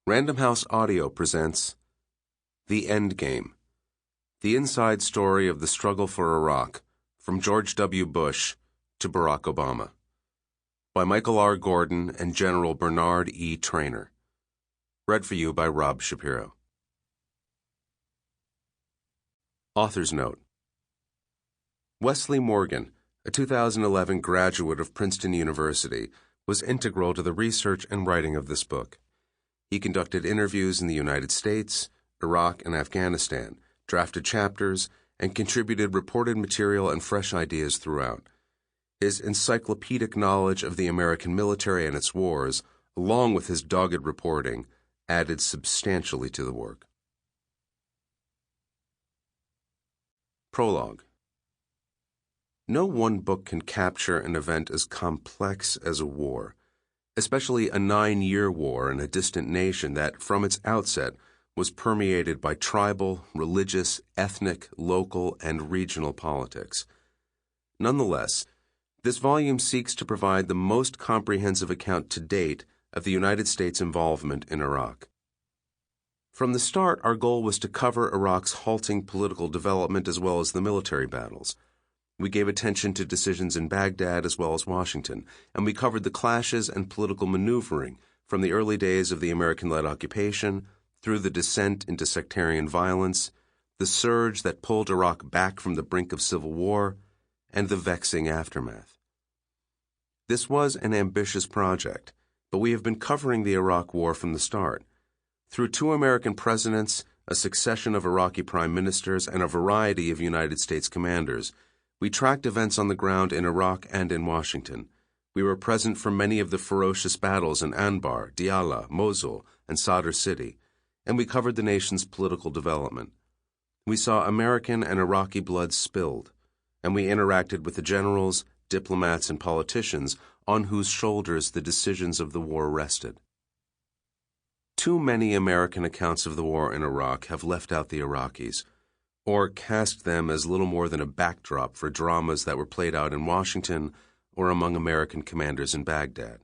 Random House Audio presents The Endgame, the inside story of the struggle for Iraq, from George W. Bush to Barack Obama, by Michael R. Gordon and General Bernard E. Trainor. Read for you by Rob Shapiro. Author's Note. Wesley Morgan, a 2011 graduate of Princeton University, was integral to the research and writing of this book. He conducted interviews in the United States, Iraq, and Afghanistan, drafted chapters, and contributed reported material and fresh ideas throughout. His encyclopedic knowledge of the American military and its wars, along with his dogged reporting, added substantially to the work. Prologue. No one book can capture an event as complex as a war, especially a 9-year war in a distant nation that, from its outset, was permeated by tribal, religious, ethnic, local, and regional politics. Nonetheless, this volume seeks to provide the most comprehensive account to date of the United States' involvement in Iraq. From the start, our goal was to cover Iraq's halting political development as well as the military battles. We gave attention to decisions in Baghdad as well as Washington, and we covered the clashes and political maneuvering from the early days of the American-led occupation through the descent into sectarian violence, the surge that pulled Iraq back from the brink of civil war, and the vexing aftermath. This was an ambitious project, but we have been covering the Iraq War from the start. Through 2 American presidents, a succession of Iraqi prime ministers, and a variety of United States commanders, we tracked events on the ground in Iraq and in Washington. We were present for many of the ferocious battles in Anbar, Diyala, Mosul, and Sadr City, and we covered the nation's political development. We saw American and Iraqi blood spilled, and we interacted with the generals, diplomats, and politicians on whose shoulders the decisions of the war rested. Too many American accounts of the war in Iraq have left out the Iraqis, or cast them as little more than a backdrop for dramas that were played out in Washington or among American commanders in Baghdad.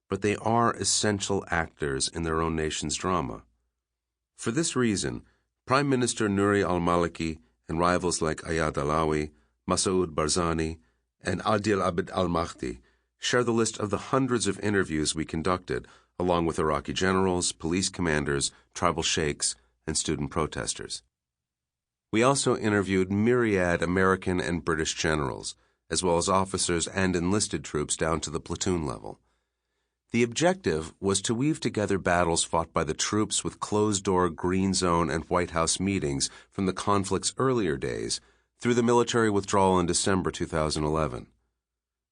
But they are essential actors in their own nation's drama. For this reason, Prime Minister Nouri al-Maliki and rivals like Ayad Alawi, Masoud Barzani, and Adil Abd al-Mahdi share the list of the hundreds of interviews we conducted, along with Iraqi generals, police commanders, tribal sheikhs, and student protesters. We also interviewed myriad American and British generals, as well as officers and enlisted troops down to the platoon level. The objective was to weave together battles fought by the troops with closed-door Green Zone and White House meetings from the conflict's earlier days through the military withdrawal in December 2011.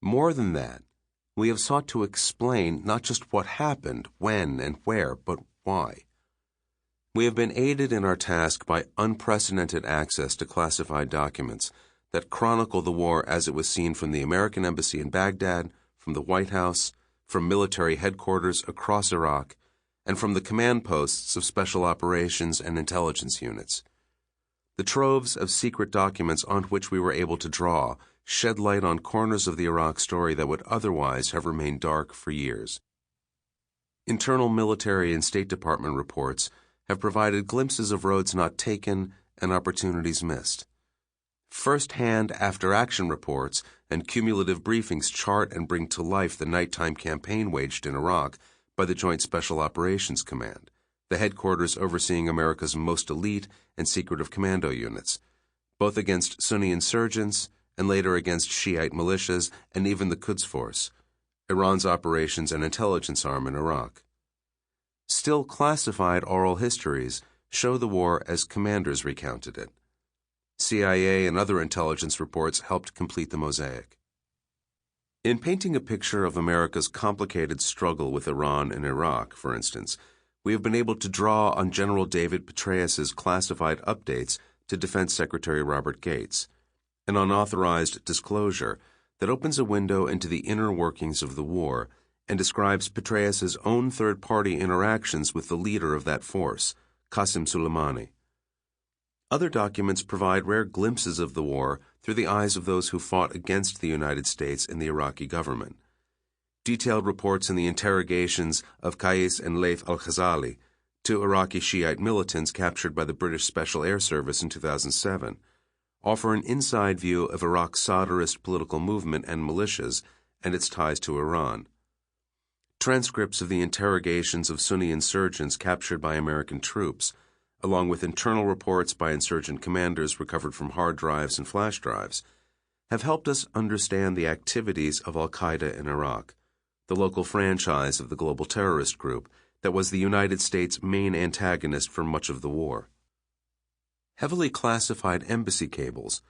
More than that, we have sought to explain not just what happened, when, and where, but why. We have been aided in our task by unprecedented access to classified documents that chronicle the war as it was seen from the American Embassy in Baghdad, from the White House, from military headquarters across Iraq, and from the command posts of special operations and intelligence units. The troves of secret documents on which we were able to draw shed light on corners of the Iraq story that would otherwise have remained dark for years. Internal military and State Department reports have provided glimpses of roads not taken and opportunities missed. First-hand after-action reports and cumulative briefings chart and bring to life the nighttime campaign waged in Iraq by the Joint Special Operations Command, the headquarters overseeing America's most elite and secretive commando units, both against Sunni insurgents and later against Shiite militias and even the Quds Force, Iran's operations and intelligence arm in Iraq. Still classified oral histories show the war as commanders recounted it. CIA and other intelligence reports helped complete the mosaic. In painting a picture of America's complicated struggle with Iran and Iraq, for instance, we have been able to draw on General David Petraeus's classified updates to Defense Secretary Robert Gates, an unauthorized disclosure that opens a window into the inner workings of the war and describes Petraeus's own third-party interactions with the leader of that force, Qasem Soleimani. Other documents provide rare glimpses of the war through the eyes of those who fought against the United States and the Iraqi government. Detailed reports in the interrogations of Qais and Laith al-Khazali, two Iraqi Shiite militants captured by the British Special Air Service in 2007, offer an inside view of Iraq's Sadrist political movement and militias and its ties to Iran. Transcripts of the interrogations of Sunni insurgents captured by American troops, along with internal reports by insurgent commanders recovered from hard drives and flash drives, have helped us understand the activities of al-Qaeda in Iraq, the local franchise of the global terrorist group that was the United States' main antagonist for much of the war. Heavily classified embassy cables,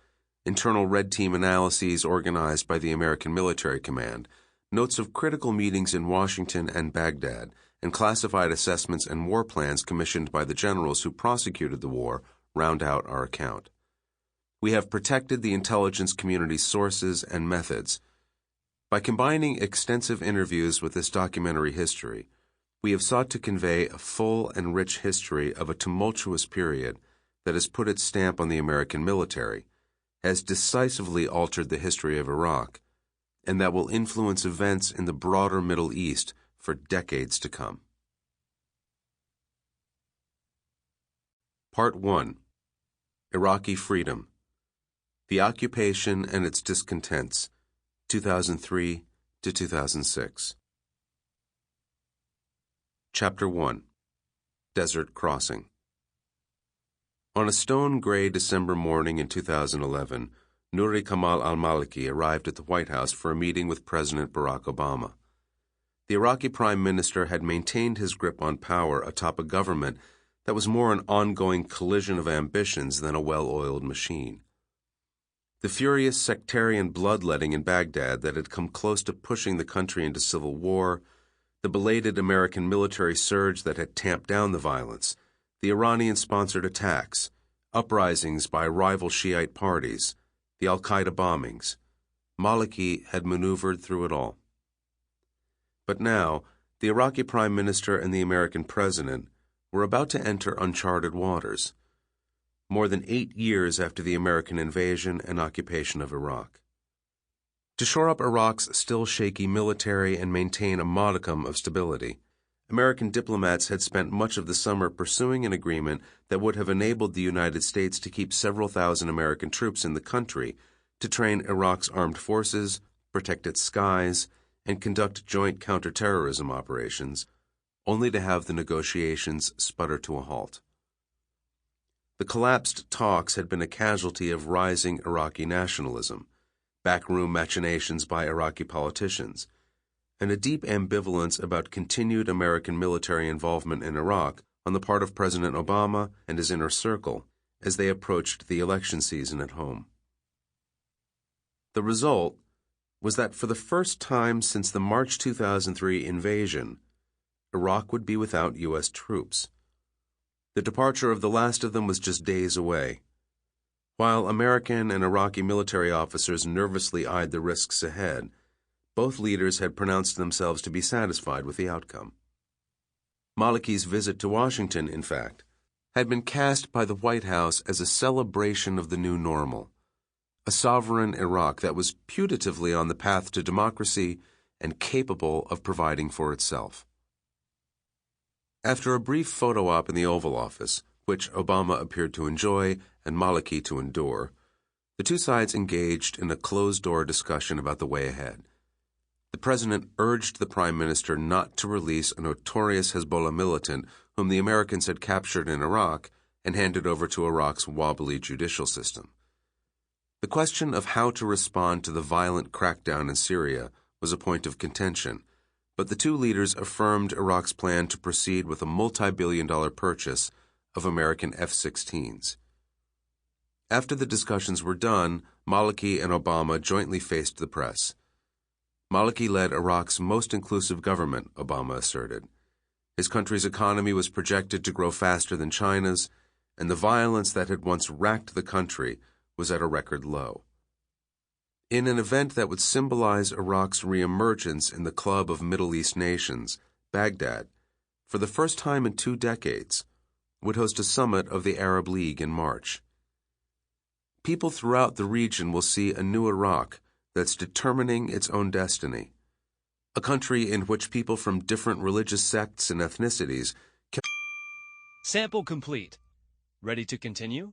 internal red team analyses organized by the American Military Command, notes of critical meetings in Washington and Baghdad, and classified assessments and war plans commissioned by the generals who prosecuted the war round out our account. We have protected the intelligence community's sources and methods. By combining extensive interviews with this documentary history, we have sought to convey a full and rich history of a tumultuous period that has put its stamp on the American military, has decisively altered the history of Iraq, and that will influence events in the broader Middle East for decades to come. Part 1. Iraqi Freedom. The Occupation and Its Discontents, 2003 to 2006. Chapter 1. Desert Crossing. On a stone-gray December morning in 2011, Nouri Kamal al-Maliki arrived at the White House for a meeting with President Barack Obama. The Iraqi Prime Minister had maintained his grip on power atop a government that was more an ongoing collision of ambitions than a well-oiled machine. The furious sectarian bloodletting in Baghdad that had come close to pushing the country into civil war, the belated American military surge that had tamped down the violence, the Iranian-sponsored attacks, uprisings by rival Shiite parties, the al-Qaeda bombings. Maliki had maneuvered through it all. But now, the Iraqi Prime Minister and the American President were about to enter uncharted waters, more than 8 years after the American invasion and occupation of Iraq. To shore up Iraq's still shaky military and maintain a modicum of stability, American diplomats had spent much of the summer pursuing an agreement that would have enabled the United States to keep several thousand American troops in the country to train Iraq's armed forces, protect its skies, and conduct joint counterterrorism operations, only to have the negotiations sputter to a halt. The collapsed talks had been a casualty of rising Iraqi nationalism, backroom machinations by Iraqi politicians, and a deep ambivalence about continued American military involvement in Iraq on the part of President Obama and his inner circle as they approached the election season at home. The result was that for the first time since the March 2003 invasion, Iraq would be without U.S. troops. The departure of the last of them was just days away. While American and Iraqi military officers nervously eyed the risks ahead, both leaders had pronounced themselves to be satisfied with the outcome. Maliki's visit to Washington, in fact, had been cast by the White House as a celebration of the new normal, a sovereign Iraq that was putatively on the path to democracy and capable of providing for itself. After a brief photo op in the Oval Office, which Obama appeared to enjoy and Maliki to endure, the two sides engaged in a closed-door discussion about the way ahead. The president urged the prime minister not to release a notorious Hezbollah militant whom the Americans had captured in Iraq and handed over to Iraq's wobbly judicial system. The question of how to respond to the violent crackdown in Syria was a point of contention, but the two leaders affirmed Iraq's plan to proceed with a multi-billion-dollar purchase of American F-16s. After the discussions were done, Maliki and Obama jointly faced the press. Maliki led Iraq's most inclusive government, Obama asserted. His country's economy was projected to grow faster than China's, and the violence that had once racked the country was at a record low. In an event that would symbolize Iraq's reemergence in the club of Middle East nations, Baghdad, for the first time in 2 decades, would host a summit of the Arab League in March. People throughout the region will see a new Iraq that's determining its own destiny. a country in which people from different religious sects and ethnicities. Sample complete. Ready to continue?